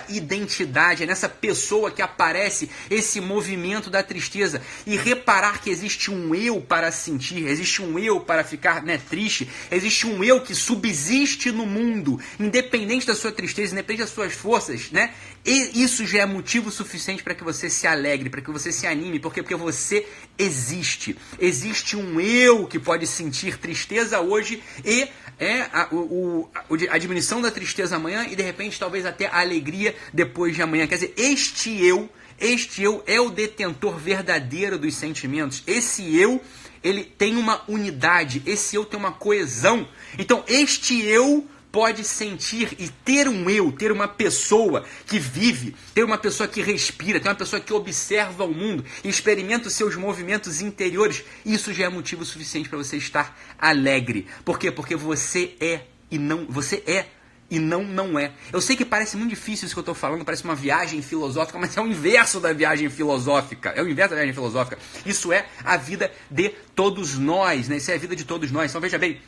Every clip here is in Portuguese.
identidade, é nessa pessoa que aparece esse movimento da tristeza, e reparar que existe um eu para sentir, existe um eu para ficar, triste, existe um eu que subsiste no mundo, independente da sua tristeza, independente das suas forças, e isso já é motivo suficiente para que você se alegre, para que você se anime. Por quê? Porque você existe. Existe um eu que pode sentir tristeza hoje e a diminuição da tristeza amanhã, e de repente talvez até a alegria depois de amanhã. Quer dizer, este eu é o detentor verdadeiro dos sentimentos. Esse eu, ele tem uma unidade, esse eu tem uma coesão. Então, este eu pode sentir e ter um eu, ter uma pessoa que vive, ter uma pessoa que respira, ter uma pessoa que observa o mundo e experimenta os seus movimentos interiores. Isso já é motivo suficiente para você estar alegre. Por quê? Porque você é e não é. Eu sei que parece muito difícil isso que eu estou falando, parece uma viagem filosófica, mas é o inverso da viagem filosófica. É o inverso da viagem filosófica. Isso é a vida de todos nós, Isso é a vida de todos nós. Então veja bem,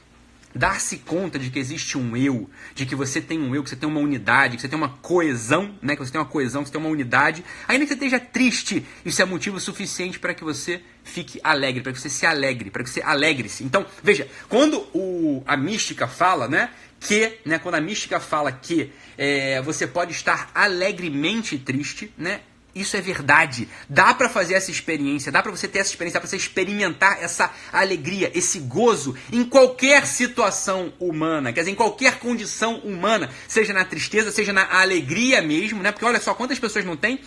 dar-se conta de que existe um eu, de que você tem um eu, que você tem uma unidade, que você tem uma coesão, que você tem uma coesão, que você tem uma unidade, ainda que você esteja triste, isso é motivo suficiente para que você fique alegre, para que você se alegre, para que você alegre-se. Então, veja, quando a mística fala, quando a mística fala que você pode estar alegremente triste, isso é verdade. Dá para fazer essa experiência, dá para você ter essa experiência, dá para você experimentar essa alegria, esse gozo em qualquer situação humana, quer dizer, em qualquer condição humana, seja na tristeza, seja na alegria mesmo, Porque olha só quantas pessoas não têm,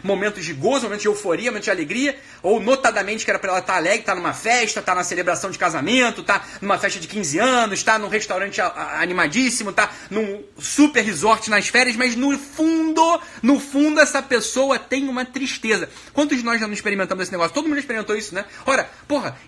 momentos de gozo, momentos de euforia, momentos de alegria, ou notadamente que era para ela estar alegre, estar numa festa, estar na celebração de casamento, estar numa festa de 15 anos, estar num restaurante animadíssimo, estar num super resort nas férias, mas no fundo essa pessoa tem uma tristeza. Quantos de nós já não experimentamos esse negócio? Todo mundo já experimentou isso, Ora,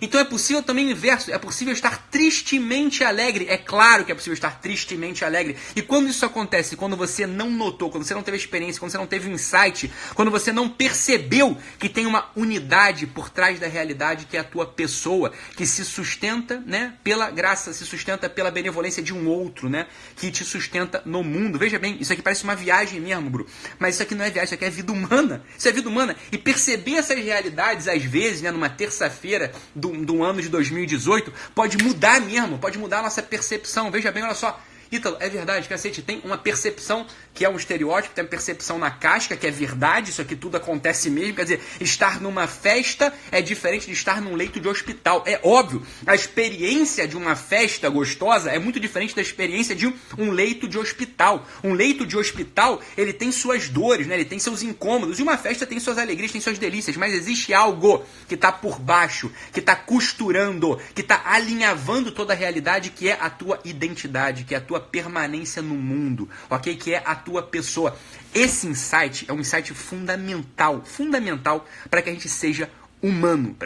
então é possível também o inverso. É possível estar tristemente alegre. É claro que é possível estar tristemente alegre. E quando isso acontece, quando você não notou, quando você não teve experiência, quando você não teve um insight, quando você não percebeu que tem uma unidade por trás da realidade, que é a tua pessoa, que se sustenta, pela graça, se sustenta pela benevolência de um outro, que te sustenta no mundo. Veja bem, isso aqui parece uma viagem mesmo, Bru. Mas isso aqui não é viagem, isso aqui é vida humana. Isso é vida humana. E perceber essas realidades, às vezes, numa terça-feira do ano de 2018, pode mudar mesmo, pode mudar a nossa percepção. Veja bem, olha só. Ítalo, é verdade, cacete, tem uma percepção que é um estereótipo, tem uma percepção na casca, que é verdade, isso aqui tudo acontece mesmo, quer dizer, estar numa festa é diferente de estar num leito de hospital. É óbvio, a experiência de uma festa gostosa é muito diferente da experiência de um leito de hospital. Um leito de hospital, ele tem suas dores, ele tem seus incômodos, e uma festa tem suas alegrias, tem suas delícias, mas existe algo que está por baixo, que está costurando, que está alinhavando toda a realidade, que é a tua identidade, que é a tua permanência no mundo, ok? Que é a tua pessoa. Esse insight é um insight fundamental para que a gente seja humano,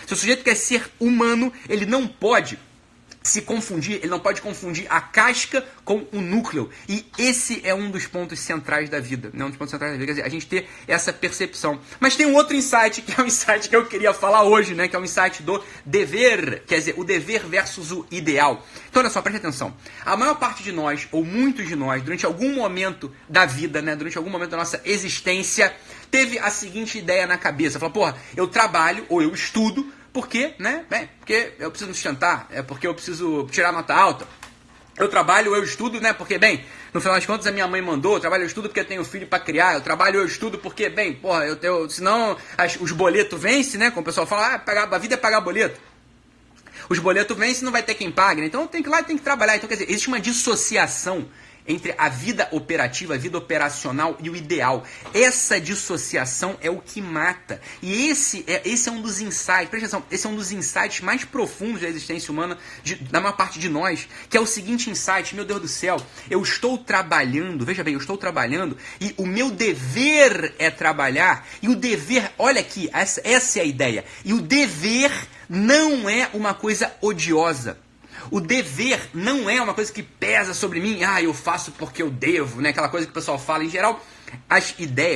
Se o sujeito quer ser humano, ele não pode se confundir, ele não pode confundir a casca com o núcleo. E esse é um dos pontos centrais da vida, Um dos pontos centrais da vida, quer dizer, a gente ter essa percepção. Mas tem um outro insight, que é um insight que eu queria falar hoje, Que é o insight do dever, quer dizer, o dever versus o ideal. Então, olha só, preste atenção. A maior parte de nós, ou muitos de nós, durante algum momento da vida, durante algum momento da nossa existência, teve a seguinte ideia na cabeça. Falou, eu trabalho ou eu estudo, porque, porque eu preciso me sustentar, porque eu preciso tirar nota alta. Eu trabalho, eu estudo, porque, no final das contas a minha mãe mandou, eu trabalho, eu estudo porque eu tenho filho para criar, eu trabalho, eu estudo porque, senão os boletos vencem, como o pessoal fala, a vida é pagar boleto. Os boletos vencem e não vai ter quem pague, Então eu tenho que ir lá e tenho que trabalhar. Então, quer dizer, existe uma dissociação entre a vida operativa, a vida operacional e o ideal. Essa dissociação é o que mata. E esse é um dos insights, presta atenção, esse é um dos insights mais profundos da existência humana, da maior parte de nós, que é o seguinte insight: meu Deus do céu, eu estou trabalhando, veja bem, eu estou trabalhando e o meu dever é trabalhar, e o dever, olha aqui, essa é a ideia, e o dever não é uma coisa odiosa. O dever não é uma coisa que pesa sobre mim, eu faço porque eu devo, Aquela coisa que o pessoal fala em geral.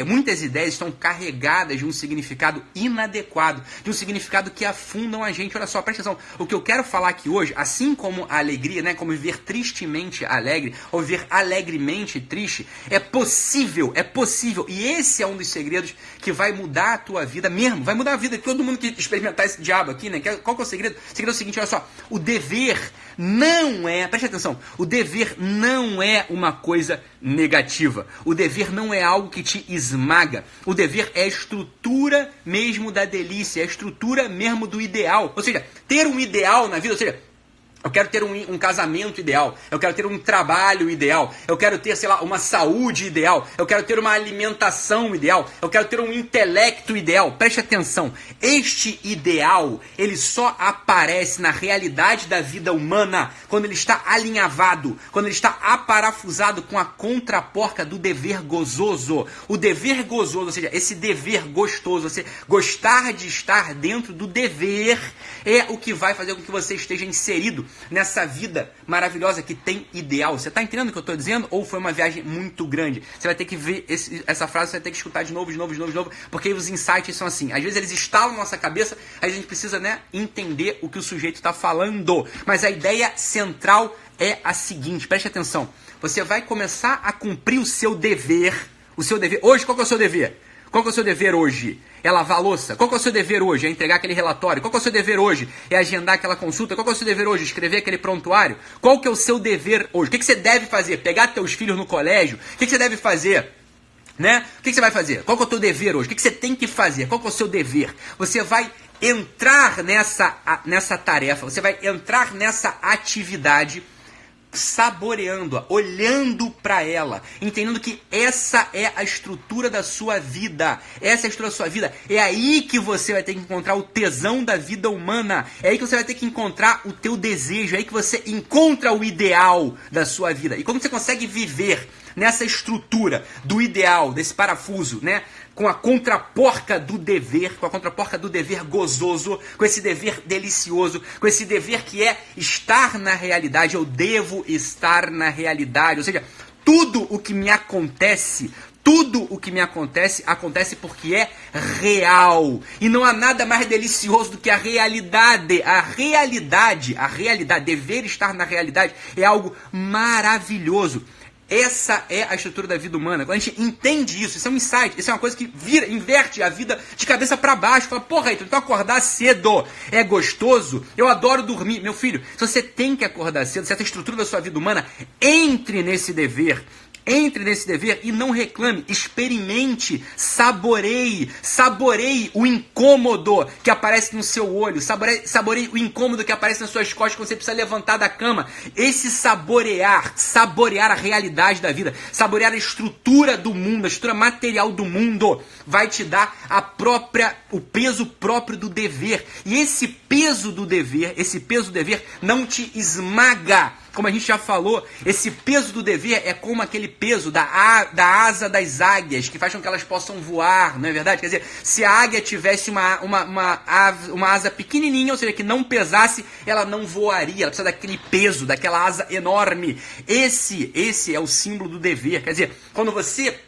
muitas ideias estão carregadas de um significado inadequado, de um significado que afundam a gente. Olha só, presta atenção. O que eu quero falar aqui hoje, assim como a alegria, né, como viver tristemente alegre, ou viver alegremente triste, é possível. E esse é um dos segredos que vai mudar a tua vida mesmo, vai mudar a vida de todo mundo que experimentar esse diabo aqui, né? Qual que é o segredo? O segredo é o seguinte, olha só, o dever não é, preste atenção, o dever não é uma coisa negativa. O dever não é algo que te esmaga. O dever é a estrutura mesmo da delícia, é a estrutura mesmo do ideal. Ou seja, ter um ideal na vida, ou seja, eu quero ter um casamento ideal, eu quero ter um trabalho ideal, eu quero ter, sei lá, uma saúde ideal, eu quero ter uma alimentação ideal, eu quero ter um intelecto ideal. Preste atenção, este ideal, ele só aparece na realidade da vida humana quando ele está alinhavado, quando ele está aparafusado com a contraporca do dever gozoso. O dever gozoso, ou seja, esse dever gostoso, você gostar de estar dentro do dever, é o que vai fazer com que você esteja inserido nessa vida maravilhosa que tem ideal. Você está entendendo o que eu estou dizendo? Ou foi uma viagem muito grande? Você vai ter que ver essa frase, você vai ter que escutar de novo, porque aí os insights são assim. Às vezes eles estalam na nossa cabeça, aí a gente precisa, né, entender o que o sujeito está falando. Mas a ideia central é a seguinte, preste atenção. Você vai começar a cumprir o seu dever. Hoje, qual que é o seu dever? Qual que é o seu dever hoje? É lavar a louça? Qual que é o seu dever hoje? É entregar aquele relatório? Qual que é o seu dever hoje? É agendar aquela consulta? Qual que é o seu dever hoje? Escrever aquele prontuário? Qual que é o seu dever hoje? O que você deve fazer? Pegar teus filhos no colégio? O que você deve fazer? Né? O que você vai fazer? Qual que é o teu dever hoje? O que você tem que fazer? Qual que é o seu dever? Você vai entrar nessa tarefa, você vai entrar nessa atividade saboreando-a, olhando para ela, entendendo que essa é a estrutura da sua vida. Essa é a estrutura da sua vida. É aí que você vai ter que encontrar o tesão da vida humana. É aí que você vai ter que encontrar o teu desejo. É aí que você encontra o ideal da sua vida. E quando você consegue viver nessa estrutura do ideal, desse parafuso, né? Com a contraporca do dever, gozoso, com esse dever delicioso, com esse dever que é estar na realidade. Eu devo estar na realidade. Ou seja, tudo o que me acontece, acontece porque é real. E não há nada mais delicioso do que a realidade. A realidade, dever estar na realidade é algo maravilhoso. Essa é a estrutura da vida humana. Quando a gente entende isso é um insight, isso é uma coisa que inverte a vida de cabeça para baixo. Fala, porra, então acordar cedo é gostoso? Eu adoro dormir. Meu filho, se você tem que acordar cedo, se essa estrutura da sua vida humana, entre nesse dever e não reclame, experimente, saboreie o incômodo que aparece no seu olho, saboreie o incômodo que aparece nas suas costas quando você precisa levantar da cama. Esse saborear a realidade da vida, saborear a estrutura do mundo, a estrutura material do mundo, vai te dar o peso próprio do dever. E esse peso do dever não te esmaga. Como a gente já falou, esse peso do dever é como aquele peso da asa das águias, que faz com que elas possam voar, não é verdade? Quer dizer, se a águia tivesse uma asa pequenininha, ou seja, que não pesasse, ela não voaria, ela precisa daquele peso, daquela asa enorme. Esse é o símbolo do dever. Quer dizer, quando você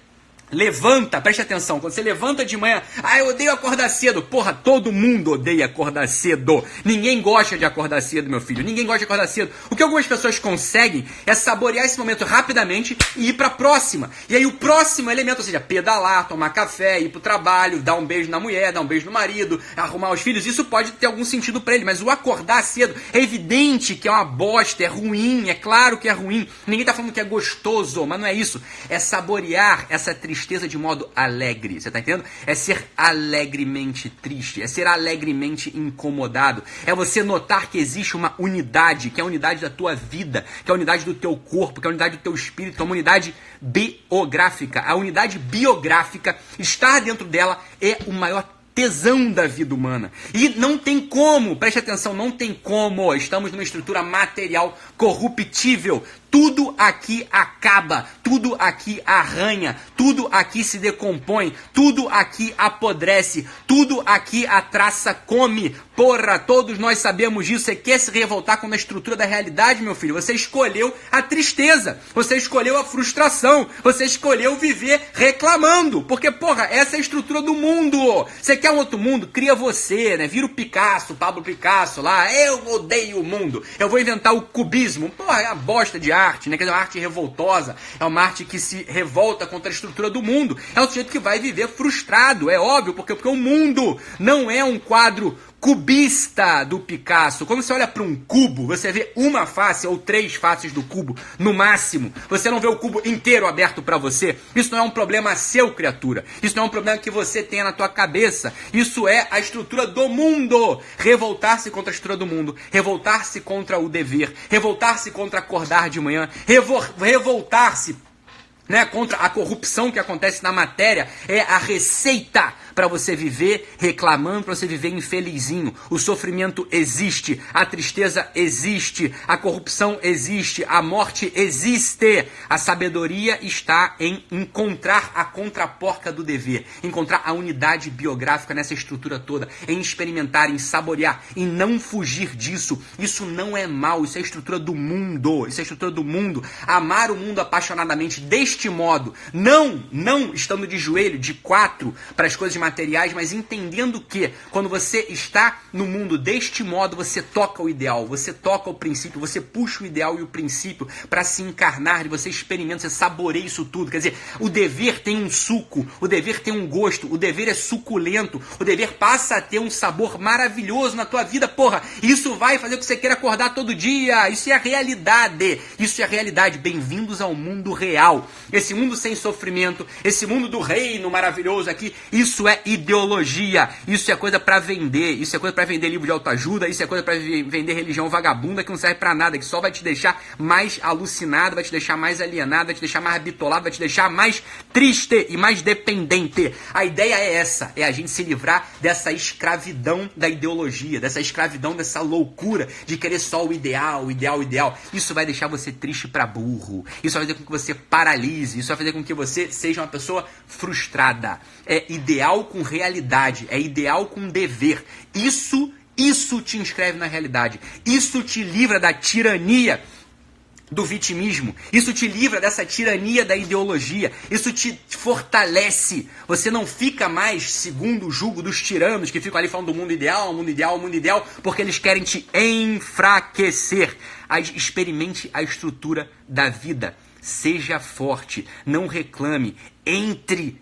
levanta, preste atenção, quando você levanta de manhã, eu odeio acordar cedo. Porra, todo mundo odeia acordar cedo. Ninguém gosta de acordar cedo, meu filho. Ninguém gosta de acordar cedo. O que algumas pessoas conseguem é saborear esse momento rapidamente e ir pra próxima. E aí o próximo elemento, ou seja, pedalar, tomar café, ir pro trabalho, dar um beijo na mulher, dar um beijo no marido, arrumar os filhos, isso pode ter algum sentido pra ele. Mas o acordar cedo é evidente que é uma bosta, é ruim, é claro que é ruim. Ninguém tá falando que é gostoso, mas não é isso. É saborear essa tristeza de modo alegre, você tá entendendo? É ser alegremente triste, é ser alegremente incomodado, é você notar que existe uma unidade, que é a unidade da tua vida, que é a unidade do teu corpo, que é a unidade do teu espírito, que é uma unidade biográfica. A unidade biográfica, estar dentro dela é o maior tesão da vida humana. E não tem como, preste atenção, não tem como, estamos numa estrutura material corruptível. Tudo aqui acaba, tudo aqui arranha, tudo aqui se decompõe, tudo aqui apodrece, tudo aqui a traça come. Porra, todos nós sabemos disso. Você quer se revoltar com a estrutura da realidade, meu filho? Você escolheu a tristeza, você escolheu a frustração, você escolheu viver reclamando. Porque, porra, essa é a estrutura do mundo. Você quer um outro mundo? Cria você, né? Vira o Picasso, Pablo Picasso lá. Eu odeio o mundo. Eu vou inventar o cubismo. Porra, é uma bosta de arte, né? Quer dizer, uma arte revoltosa. É uma arte que se revolta contra a estrutura do mundo. É um sujeito que vai viver frustrado. É óbvio, porque o mundo não é um quadro cubista do Picasso. Quando você olha para um cubo, você vê uma face ou 3 faces do cubo, no máximo. Você não vê o cubo inteiro aberto para você. Isso não é um problema seu, criatura. Isso não é um problema que você tenha na tua cabeça. Isso é a estrutura do mundo. Revoltar-se contra a estrutura do mundo. Revoltar-se contra o dever. Revoltar-se contra acordar de manhã. Revoltar-se, né, contra a corrupção que acontece na matéria é a receita para você viver reclamando, para você viver infelizinho. O sofrimento existe, a tristeza existe, a corrupção existe, a morte existe. A sabedoria está em encontrar a contraporca do dever, encontrar a unidade biográfica nessa estrutura toda, em experimentar, em saborear, em não fugir disso. Isso não é mal, isso é a estrutura do mundo, isso é a estrutura do mundo. Amar o mundo apaixonadamente deste modo, não estando de joelho, de 4 para as coisas materiais, mas entendendo que quando você está no mundo deste modo, você toca o ideal, você toca o princípio, você puxa o ideal e o princípio para se encarnar, e você experimenta, você saboreia isso tudo. Quer dizer, o dever tem um suco, o dever tem um gosto, o dever é suculento, o dever passa a ter um sabor maravilhoso na tua vida, porra. Isso vai fazer com que você queira acordar todo dia. Isso é a realidade, isso é a realidade. Bem-vindos ao mundo real. Esse mundo sem sofrimento, esse mundo do reino maravilhoso aqui, isso é ideologia, isso é coisa pra vender, isso é coisa pra vender livro de autoajuda, isso é coisa pra vender religião vagabunda que não serve pra nada, que só vai te deixar mais alucinado, vai te deixar mais alienado, vai te deixar mais bitolado, vai te deixar mais triste e mais dependente. A ideia é essa, é a gente se livrar dessa escravidão da ideologia, dessa escravidão, dessa loucura de querer só o ideal, o ideal, o ideal. Isso vai deixar você triste pra burro, isso vai fazer com que você paralise, isso vai fazer com que você seja uma pessoa frustrada. É ideal com realidade, é ideal com dever. Isso te inscreve na realidade. Isso te livra da tirania do vitimismo. Isso te livra dessa tirania da ideologia. Isso te fortalece. Você não fica mais segundo o jugo dos tiranos que ficam ali falando do mundo ideal, mundo ideal, mundo ideal, porque eles querem te enfraquecer. Experimente a estrutura da vida. Seja forte, não reclame, entre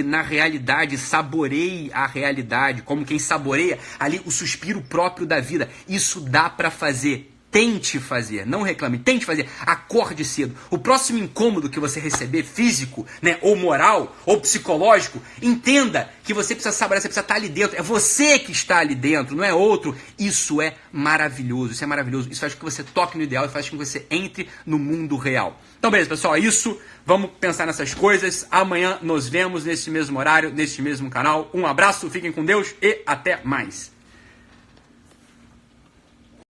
na realidade, saboreie a realidade, como quem saboreia ali o suspiro próprio da vida. Isso dá para fazer. Tente fazer, não reclame, tente fazer, acorde cedo. O próximo incômodo que você receber, físico, né, ou moral, ou psicológico, entenda que você precisa saborear, você precisa estar ali dentro. É você que está ali dentro, não é outro. Isso é maravilhoso, isso é maravilhoso. Isso faz com que você toque no ideal e faz com que você entre no mundo real. Então, beleza, pessoal, é isso. Vamos pensar nessas coisas. Amanhã nos vemos nesse mesmo horário, nesse mesmo canal. Um abraço, fiquem com Deus e até mais.